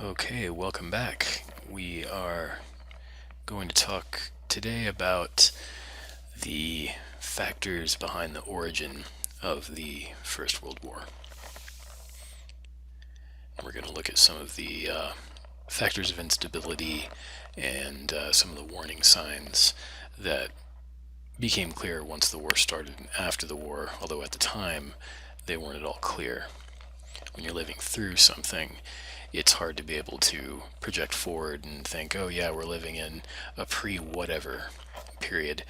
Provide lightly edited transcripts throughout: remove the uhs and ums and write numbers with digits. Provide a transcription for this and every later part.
Okay, welcome back. We are going to talk today about the factors behind the origin of the First World War. We're going to look at some of the factors of instability and some of the warning signs that became clear once the war started and after the war, although at the time they weren't at all clear. When you're living through something, it's hard to be able to project forward and think, oh, yeah, we're living in a pre whatever period.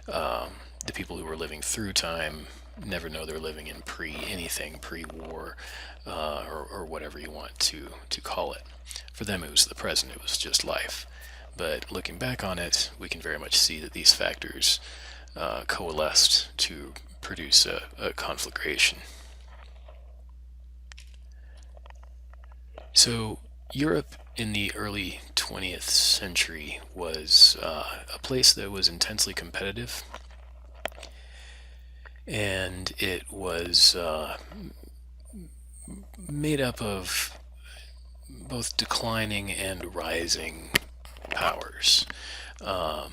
The people who are living through time never know they're living in pre anything, pre war, or whatever you want to call it. For them, it was the present, it was just life. But looking back on it, we can very much see that these factors coalesced to produce a conflagration. So, Europe in the early 20th century was a place that was intensely competitive, and it was made up of both declining and rising powers. Um,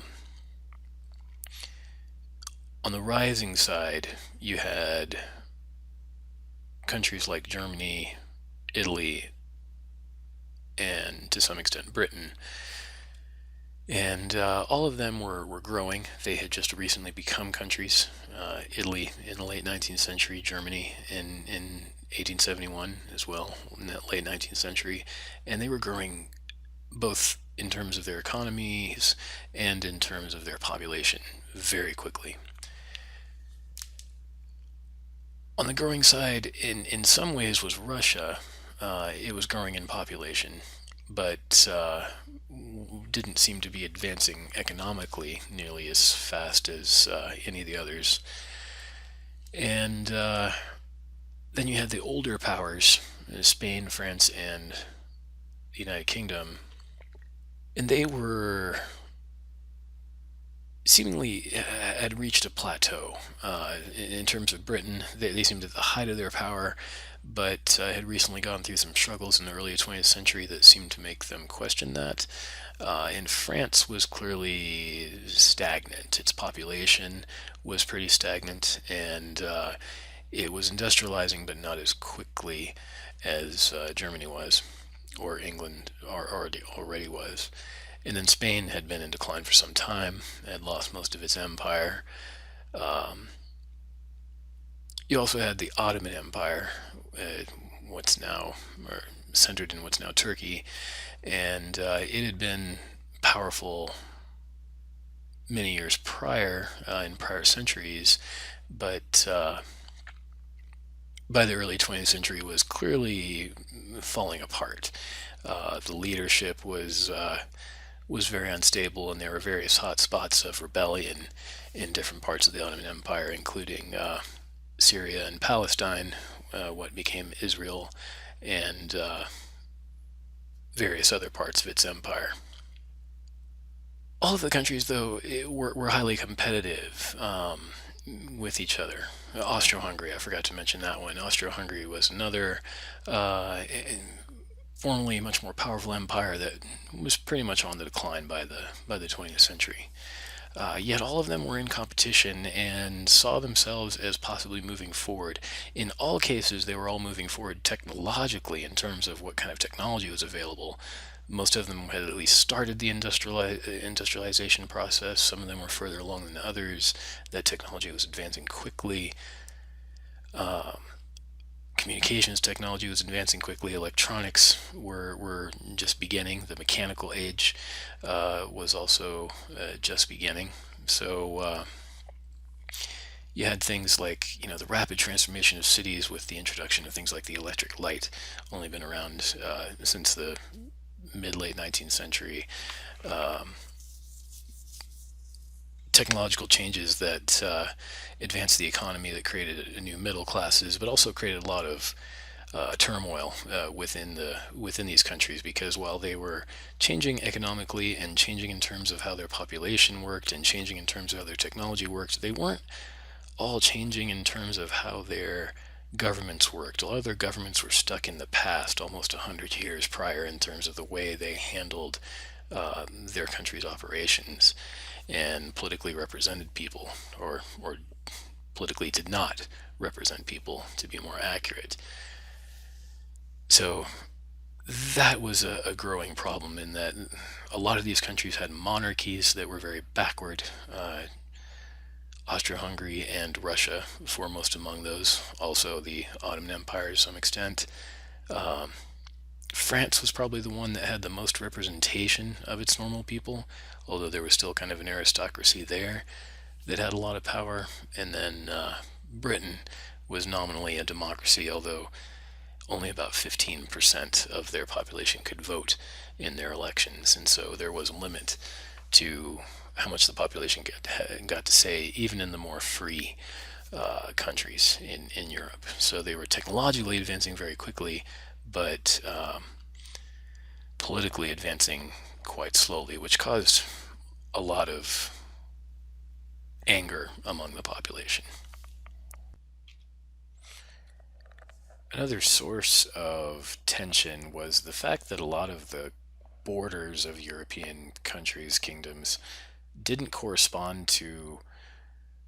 on the rising side, you had countries like Germany, Italy, and to some extent Britain. And all of them were growing. They had just recently become countries. Italy in the late 19th century, Germany in 1871 as well, in the late 19th century. And they were growing both in terms of their economies and in terms of their population very quickly. On the growing side, in some ways, was Russia. It was growing in population, but didn't seem to be advancing economically nearly as fast as any of the others. And then you had the older powers, Spain, France, and the United Kingdom, and they were seemingly had reached a plateau. In terms of Britain, they seemed at the height of their power, but had recently gone through some struggles in the early 20th century that seemed to make them question that. And France was clearly stagnant. Its population was pretty stagnant, and it was industrializing, but not as quickly as Germany was, or England already was. And then Spain had been in decline for some time, had lost most of its empire. Um, you also had the Ottoman Empire, uh, what's now, or centered in what's now Turkey, and it had been powerful many years prior, in prior centuries, but by the early 20th century was clearly falling apart. The leadership was very unstable, and there were various hot spots of rebellion in different parts of the Ottoman Empire, including Syria and Palestine, what became Israel, and various other parts of its empire. All of the countries, though, were highly competitive with each other. Austro-Hungary, I forgot to mention that one. Austro-Hungary was another formerly much more powerful empire that was pretty much on the decline by the 20th century. Yet all of them were in competition and saw themselves as possibly moving forward. In all cases, they were all moving forward technologically in terms of what kind of technology was available. Most of them had at least started the industrialization process. Some of them were further along than others. That technology was advancing quickly. Communications technology was advancing quickly. Electronics were just beginning. The mechanical age was also just beginning. So you had things like, the rapid transformation of cities with the introduction of things like the electric light, only been around since the mid late 19th century. Um, Technological changes that advanced the economy, that created a new middle classes, but also created a lot of turmoil within these countries, because while they were changing economically and changing in terms of how their population worked and changing in terms of how their technology worked, they weren't all changing in terms of how their governments worked. A lot of their governments were stuck in the past, almost 100 years prior, in terms of the way they handled their country's operations and politically represented people, or politically did not represent people, to be more accurate. So that was a growing problem in that a lot of these countries had monarchies that were very backward. Austria-Hungary and Russia foremost among those. Also, the Ottoman Empire to some extent. Um, France was probably the one that had the most representation of its normal people, although there was still kind of an aristocracy there that had a lot of power. And then Britain was nominally a democracy, although only about 15% of their population could vote in their elections, and so there was a limit to how much the population got to say, even in the more free countries in Europe. So they were technologically advancing very quickly, but politically advancing quite slowly, which caused a lot of anger among the population. Another source of tension was the fact that a lot of the borders of European countries, kingdoms, didn't correspond to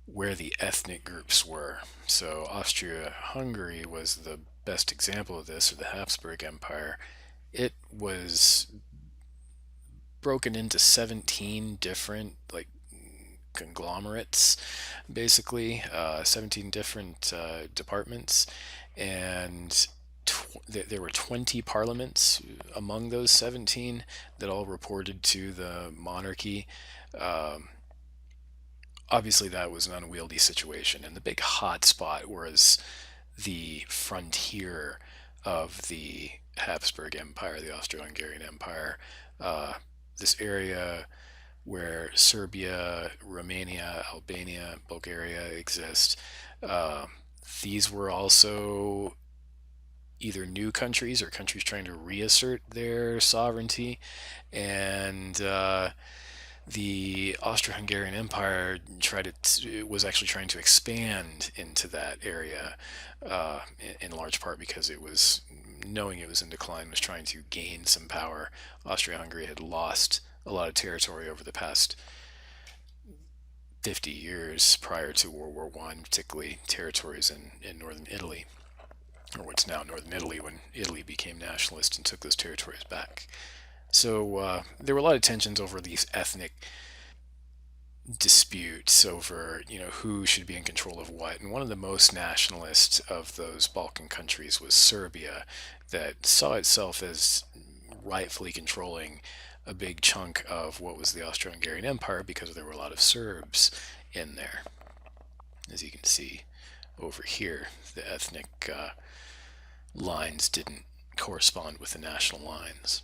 where the ethnic groups were. So Austria Hungary was the best example of this, or the Habsburg Empire. It was broken into 17 different, like, conglomerates, basically, 17 different departments, and there were 20 parliaments among those 17 that all reported to the monarchy. Um, Obviously, that was an unwieldy situation, and the big hot spot was the frontier of the Habsburg Empire, the Austro-Hungarian Empire. Uh, this area where Serbia, Romania, Albania, Bulgaria exist. Uh, these were also either new countries or countries trying to reassert their sovereignty, and the Austro-Hungarian Empire was actually trying to expand into that area, in large part because it was, knowing it was in decline, was trying to gain some power. Austria-Hungary had lost a lot of territory over the past 50 years prior to World War One, particularly territories in northern Italy, or what's now northern Italy, when Italy became nationalist and took those territories back. So there were a lot of tensions over these ethnic disputes over, who should be in control of what. And one of the most nationalist of those Balkan countries was Serbia, that saw itself as rightfully controlling a big chunk of what was the Austro-Hungarian Empire because there were a lot of Serbs in there. As you can see over here, the ethnic lines didn't correspond with the national lines.